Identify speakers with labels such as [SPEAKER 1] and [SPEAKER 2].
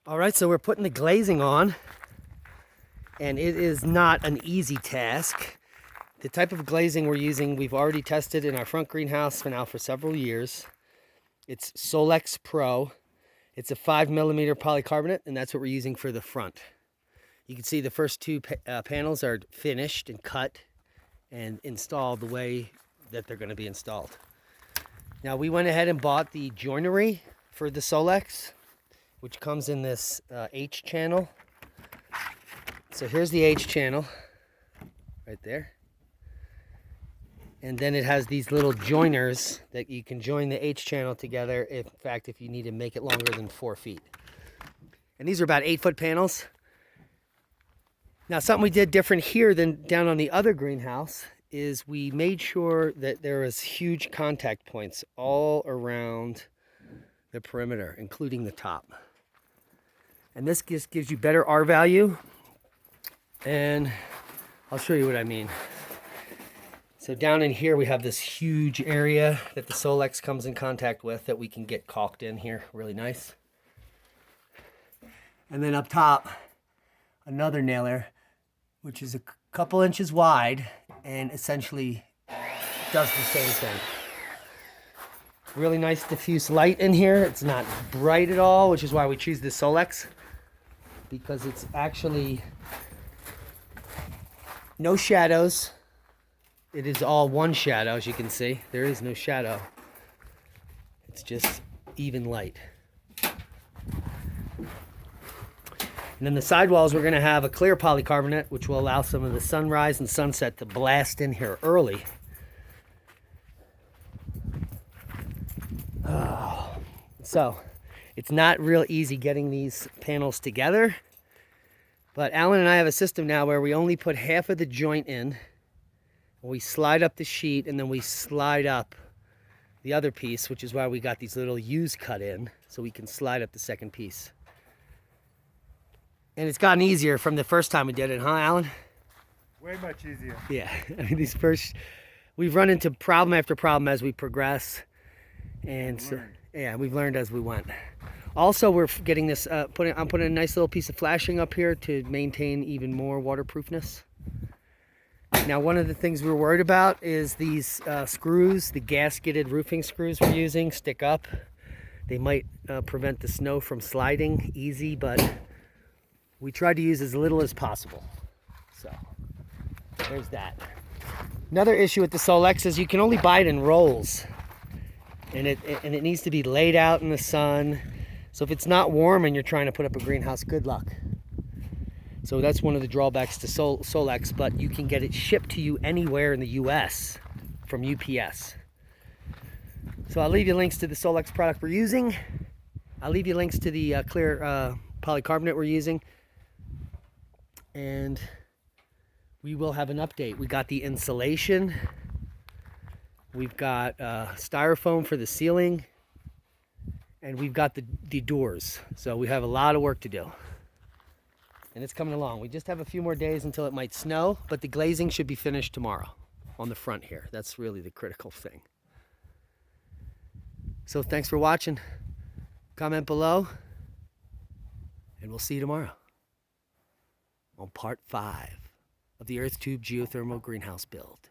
[SPEAKER 1] All right, so we're putting the glazing on, and it is not an easy task. The type of glazing we're using, we've already tested in our front greenhouse for several years. It's Solexx Pro. It's a 5mm polycarbonate, and that's what we're using for the front. You can see the first two panels are finished and cut and installed the way that they're going to be installed. Now, we went ahead and bought the joinery for the Solexx, which comes in this H channel. So here's the H channel right there. And then it has these little joiners that you can join the H channel together if you need to make it longer than 4 feet. And these are about 8-foot panels. Now, something we did different here than down on the other greenhouse is we made sure that there was huge contact points all around the perimeter, including the top. And this just gives you better R value. And I'll show you what I mean. So down in here, we have this huge area that the Solexx comes in contact with that we can get caulked in here, really nice. And then up top, another nailer, which is a couple inches wide and essentially does the same thing. Really nice diffuse light in here. It's not bright at all, which is why we choose the Solexx, because it's actually no shadows. It is all one shadow, as you can see. There is no shadow. It's just even light. And then the sidewalls, we're going to have a clear polycarbonate, which will allow some of the sunrise and sunset to blast in here early. Oh. So, it's not real easy getting these panels together. But Alan and I have a system now where we only put half of the joint in. We slide up the sheet, and then we slide up the other piece, which is why we got these little U's cut in, so we can slide up the second piece. And it's gotten easier from the first time we did it, huh, Alan?
[SPEAKER 2] Way much easier.
[SPEAKER 1] Yeah, I mean, we've run into problem after problem as we progress, and so, yeah, we've learned as we went. Also, we're getting this, I'm putting a nice little piece of flashing up here to maintain even more waterproofness. Now, one of the things we were worried about is these screws, the gasketed roofing screws we're using, stick up. They might prevent the snow from sliding easy, but we tried to use as little as possible. So, there's that. Another issue with the Solexx is you can only buy it in rolls. And it needs to be laid out in the sun. So if it's not warm and you're trying to put up a greenhouse, good luck. So that's one of the drawbacks to Solexx, but you can get it shipped to you anywhere in the US from UPS. So I'll leave you links to the Solexx product we're using. I'll leave you links to the clear polycarbonate we're using. And we will have an update. We got the insulation. We've got styrofoam for the ceiling. And we've got the doors. So we have a lot of work to do. And it's coming along. We just have a few more days until it might snow, but the glazing should be finished tomorrow on the front here. That's really the critical thing. So thanks for watching. Comment below, and we'll see you tomorrow on part 5 of the EarthTube geothermal greenhouse build.